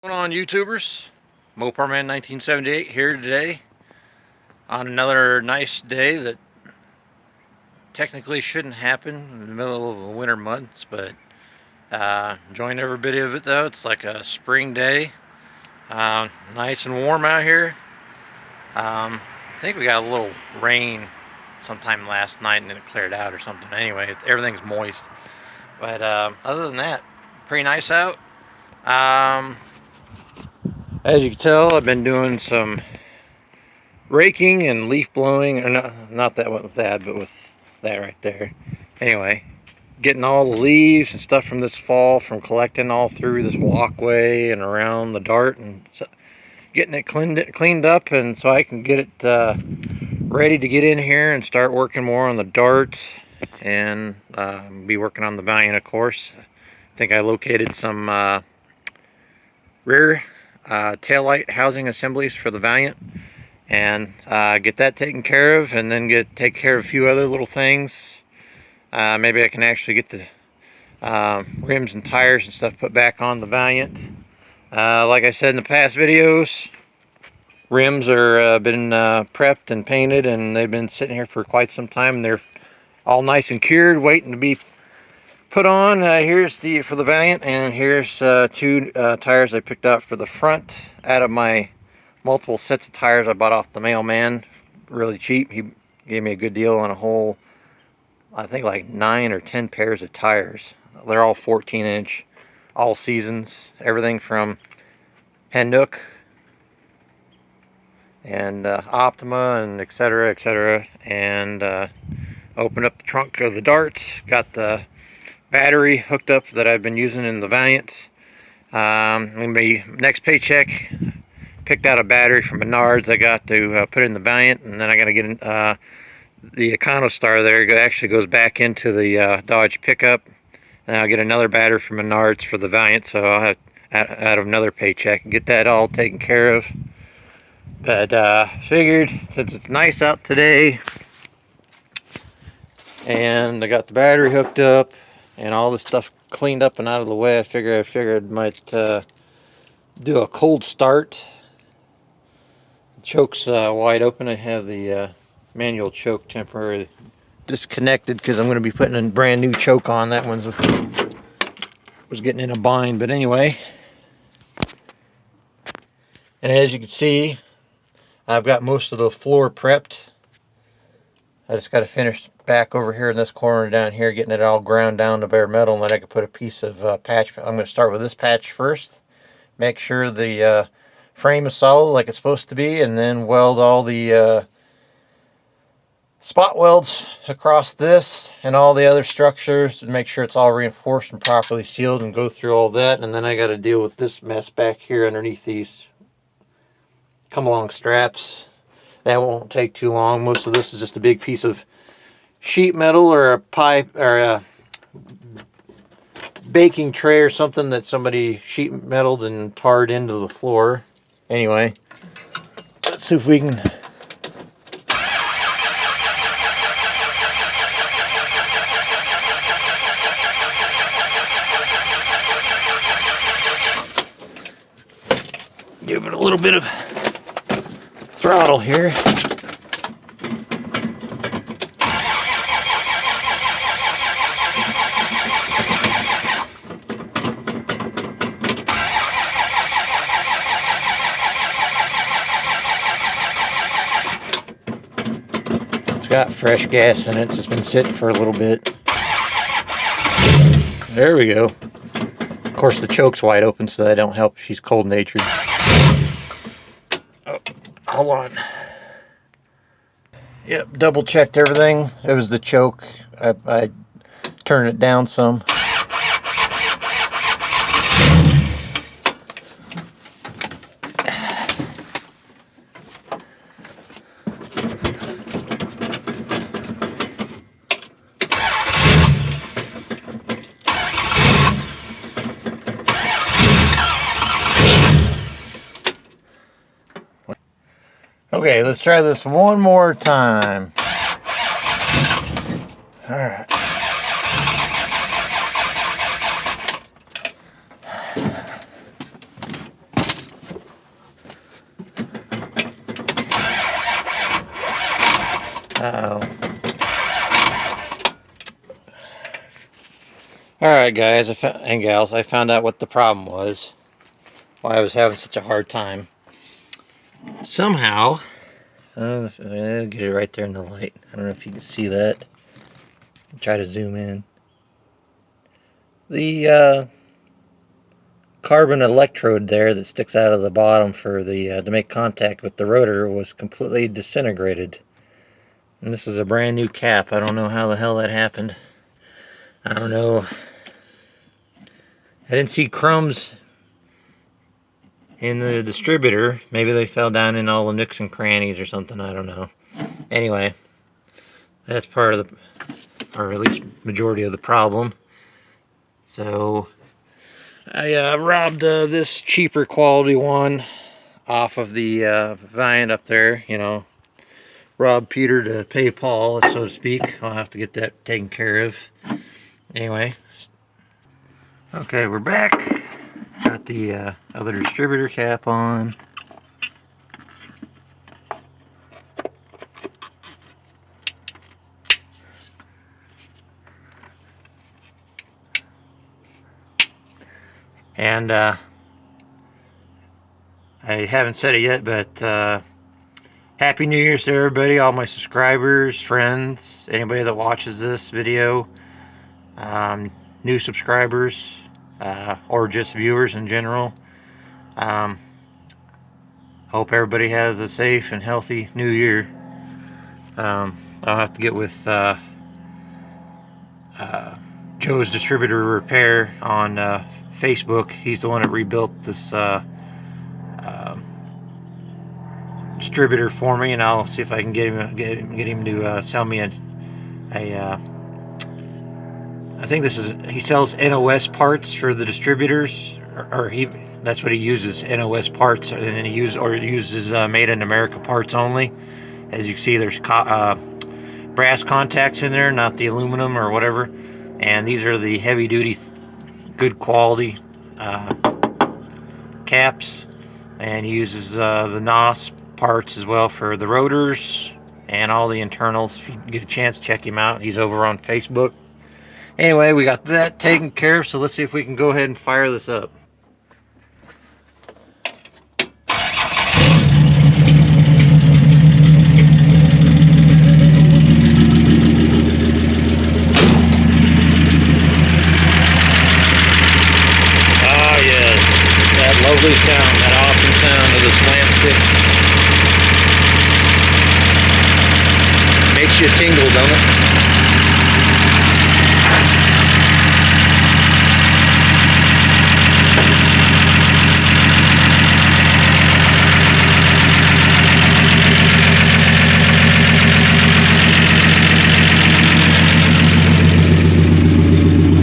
What's going on, YouTubers? Moparman 1978 here today on another nice day that technically shouldn't happen in the middle of the winter months, but enjoying every bit of it though. It's like a spring day, nice and warm out here. I think we got a little rain sometime last night and then it cleared out or something. Anyway, everything's moist, but other than that, pretty nice out. As you can tell, I've been doing some raking and leaf blowing, or not that with that, but with that right there. Anyway, getting all the leaves and stuff from this fall, from collecting all through this walkway and around the Dart, and so getting it cleaned up, and so I can get it ready to get in here and start working more on the Dart, and be working on the Valiant, of course. I think I located some rear taillight housing assemblies for the Valiant, and get that taken care of, and then take care of a few other little things. Maybe I can actually get the rims and tires and stuff put back on the Valiant. Like I said in the past videos, rims are been prepped and painted, and they've been sitting here for quite some time, and they're all nice and cured, waiting to be put on. Here's for the Valiant, and here's two tires I picked out for the front out of my multiple sets of tires I bought off the mailman, really cheap. He gave me a good deal on a whole, I think like 9 or 10 pairs of tires. They're all 14-inch, all seasons, everything from Henduk and Optima and etc. And opened up the trunk of the Dart, got the battery hooked up that I've been using in the Valiant. My next paycheck, picked out a battery from Menards I got to put in the Valiant, and then I got to get the EconoStar there. It actually goes back into the Dodge pickup, and I'll get another battery from Menards for the Valiant, so I'll have out of another paycheck and get that all taken care of. But figured, since it's nice out today and I got the battery hooked up and all this stuff cleaned up and out of the way, I figured I might do a cold start. The choke's wide open. I have the manual choke temporarily disconnected because I'm going to be putting a brand new choke on. That one was getting in a bind, but anyway. And as you can see, I've got most of the floor prepped. I just got to finish back over here in this corner down here, getting it all ground down to bare metal, and then I can put a piece of patch. I'm going to start with this patch first, make sure the frame is solid like it's supposed to be, and then weld all the spot welds across this and all the other structures and make sure it's all reinforced and properly sealed, and go through all that. And then I got to deal with this mess back here underneath these come along straps. That won't take too long. Most of this is just a big piece of sheet metal or a pipe or a baking tray or something that somebody sheet metaled and tarred into the floor. Anyway, let's see if we can give it a little bit of throttle here. It's got fresh gas in it. It's just been sitting for a little bit. There we go. Of course, the choke's wide open, so that don't help. She's cold-natured. Oh, hold on. Yep, double checked everything. It was the choke. I turned it down some. Okay, let's try this one more time. All right. Alright guys and gals, I found out what the problem was. Why I was having such a hard time. Somehow, I'll get it right there in the light. I don't know if you can see that. I'll try to zoom in. The carbon electrode there that sticks out of the bottom for the to make contact with the rotor was completely disintegrated. And this is a brand new cap. I don't know how the hell that happened. I don't know. I didn't see crumbs in the distributor. Maybe they fell down in all the nooks and crannies or something. I don't know. Anyway, that's part of the, or at least majority of the problem. So I robbed this cheaper quality one off of the Valiant up there. You know, robbed Peter to pay Paul, so to speak. I'll have to get that taken care of. Anyway, okay, we're back. Got the other distributor cap on. And I haven't said it yet, but Happy New Year's to everybody, all my subscribers, friends, anybody that watches this video, new subscribers, or just viewers in general. Hope everybody has a safe and healthy new year. I'll have to get with Joe's Distributor Repair on Facebook. He's the one that rebuilt this distributor for me, and I'll see if I can get him to sell me a I think this is, he sells NOS parts for the distributors, or that's what he uses, NOS parts, and then he uses made in America parts only. As you can see, there's brass contacts in there, not the aluminum or whatever. And these are the heavy duty, good quality caps. And he uses the NOS parts as well for the rotors and all the internals. If you get a chance, check him out. He's over on Facebook. Anyway, we got that taken care of, so let's see if we can go ahead and fire this up. Ah, yes, that lovely sound, that awesome sound of the Slant6. Makes you tingle, don't it?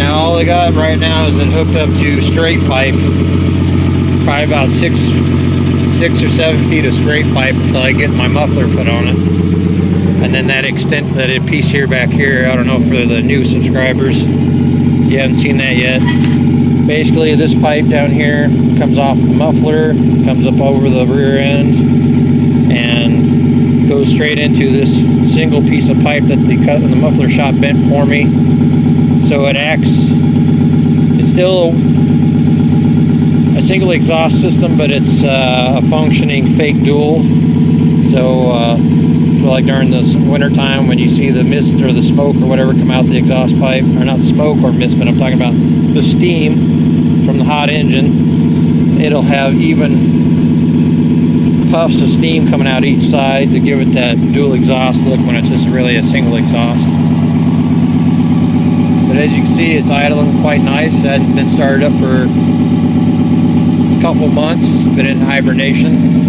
All I got right now is it hooked up to straight pipe, probably about six or 7 feet of straight pipe until I get my muffler put on it. And then that piece here back here, I don't know for the new subscribers, you haven't seen that yet. Basically this pipe down here comes off the muffler, comes up over the rear end, and goes straight into this single piece of pipe that they cut in the muffler shop bent for me. So it acts, it's still a single exhaust system, but it's a functioning fake dual. So like during the winter time when you see the mist or the smoke or whatever come out the exhaust pipe, or not smoke or mist, but I'm talking about the steam from the hot engine, it'll have even puffs of steam coming out each side to give it that dual exhaust look when it's just really a single exhaust. But as you can see, it's idling quite nice. It hasn't been started up for a couple months, been in hibernation.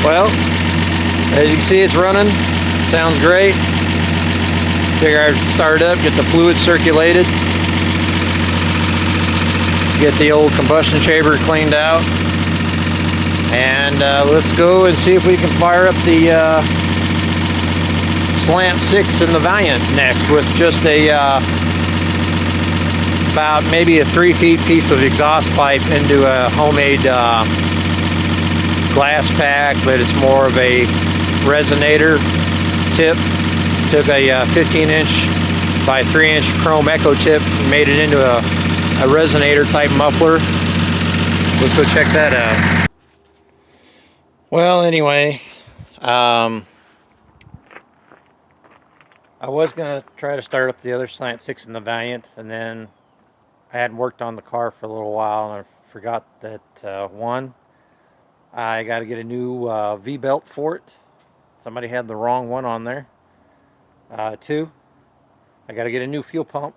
Well, as you can see, it's running. Sounds great. Figure I'd start it up, get the fluid circulated, get the old combustion chamber cleaned out, and let's go and see if we can fire up the Slant6 in the Valiant next with just a about maybe a 3 feet piece of exhaust pipe into a homemade glass pack, but it's more of a resonator tip. Took a 15-inch by 3-inch chrome echo tip and made it into a resonator type muffler. Let's go check that out. Well, anyway, I was going to try to start up the other Slant6 in the Valiant, and then I hadn't worked on the car for a little while, and I forgot that one, I got to get a new V-belt for it. Somebody had the wrong one on there. 2, I got to get a new fuel pump.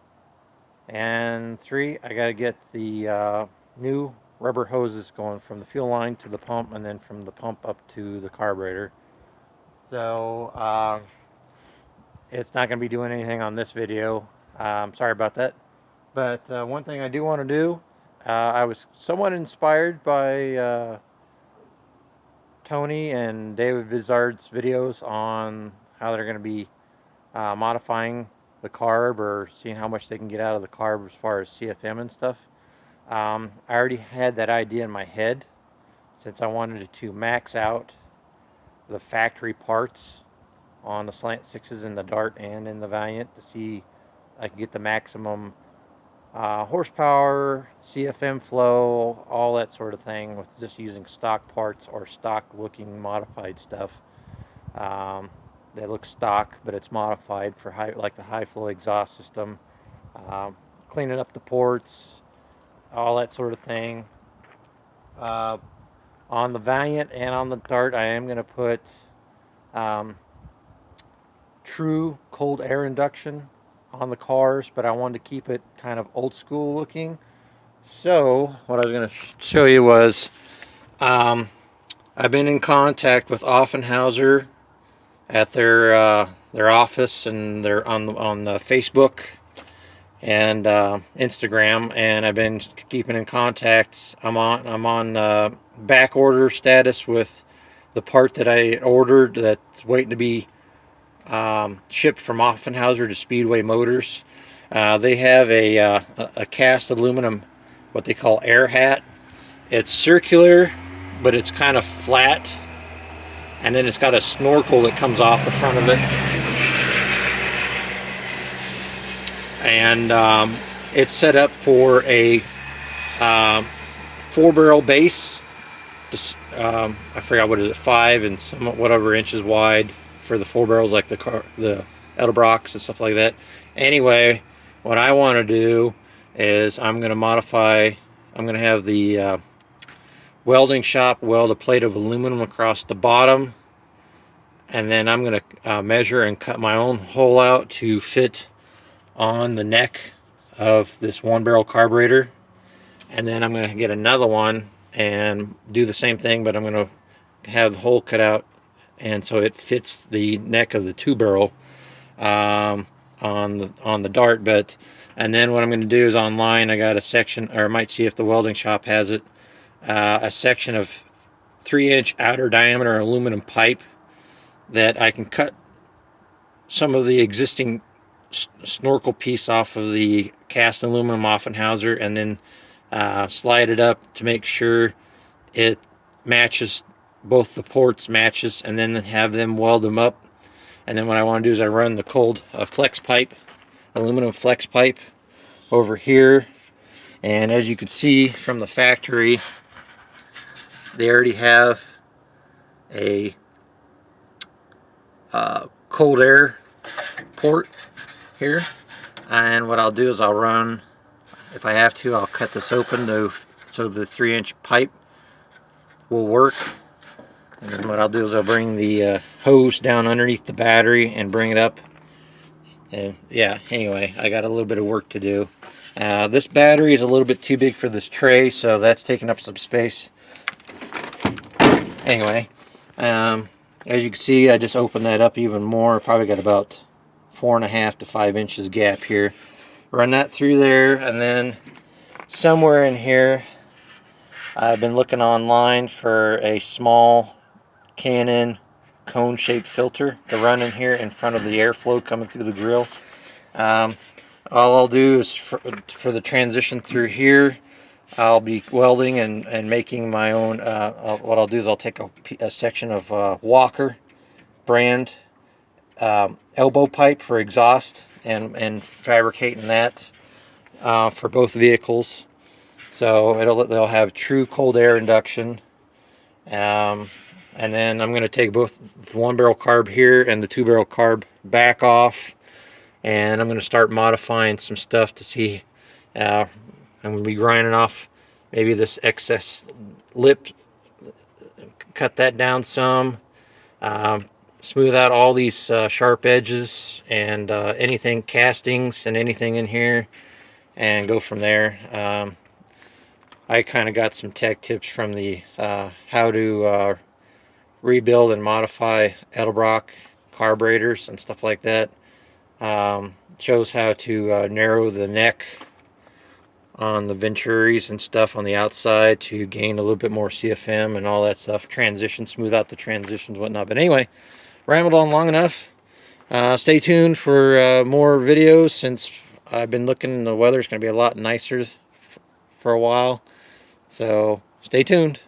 And 3, I got to get the new rubber hoses going from the fuel line to the pump, and then from the pump up to the carburetor. So it's not going to be doing anything on this video. Sorry about that. But one thing I do want to do, I was somewhat inspired by Tony and David Vizard's videos on how they're going to be modifying the carb, or seeing how much they can get out of the carb as far as CFM and stuff. I already had that idea in my head, since I wanted to max out the factory parts on the Slant6s in the Dart and in the Valiant to see I can get the maximum horsepower, CFM flow, all that sort of thing with just using stock parts or stock looking modified stuff. They look stock, but it's modified for high, like the high flow exhaust system, cleaning up the ports, all that sort of thing. On the Valiant and on the Dart, I am going to put true cold air induction on the cars, but I wanted to keep it kind of old school looking. So what I was going to show you was I've been in contact with Offenhauser at their office, and they're on Facebook and Instagram, and I've been keeping in contact. I'm on back order status with the part that I ordered that's waiting to be shipped from Offenhauser to Speedway Motors. They have a cast aluminum, what they call air hat. It's circular, but it's kind of flat, and then it's got a snorkel that comes off the front of it, and it's set up for a 4-barrel base. I forgot, what is it, 5 and some whatever inches wide for the 4 barrels, like the Edelbrocks and stuff like that. Anyway, what I want to do is I'm going to have the welding shop weld a plate of aluminum across the bottom, and then I'm going to measure and cut my own hole out to fit on the neck of this 1-barrel carburetor, and then I'm going to get another one and do the same thing, but I'm going to have the hole cut out, and so it fits the neck of the 2-barrel on the Dart. And then what I'm going to do is, online I got a section, or I might see if the welding shop has it, a section of 3-inch outer diameter aluminum pipe that I can cut some of the existing snorkel piece off of the cast aluminum Offenhauser, and then slide it up to make sure it matches, both the ports matches, and then have them weld them up. And then what I want to do is I run the cold flex pipe, aluminum flex pipe, over here. And as you can see from the factory, they already have a cold air port here. And what I'll do is I'll run, if I have to, I'll cut this open so the 3-inch pipe will work. And then what I'll do is I'll bring the hose down underneath the battery and bring it up. And yeah, anyway, I got a little bit of work to do. This battery is a little bit too big for this tray, so that's taking up some space. Anyway, As you can see, I just opened that up even more. Probably got about 4.5 to 5 inches gap here. Run that through there, and then somewhere in here I've been looking online for a small Canon cone-shaped filter to run in here in front of the airflow coming through the grill. All I'll do is for the transition through here, I'll be welding and making my own. What I'll do is I'll take a section of Walker brand elbow pipe for exhaust and fabricating that for both vehicles. So they'll have true cold air induction. And then I'm going to take both the 1-barrel carb here and the 2-barrel carb back off, and I'm going to start modifying some stuff to see. I'm going to be grinding off maybe this excess lip, cut that down some, smooth out all these sharp edges and anything castings and anything in here, and go from there. I kind of got some tech tips from the how to rebuild and modify Edelbrock carburetors and stuff like that. Shows how to narrow the neck on the Venturis and stuff on the outside to gain a little bit more CFM and all that stuff. Smooth out the transitions, whatnot. But anyway, rambled on long enough. Stay tuned for more videos, since I've been looking. The weather's going to be a lot nicer for a while. So stay tuned.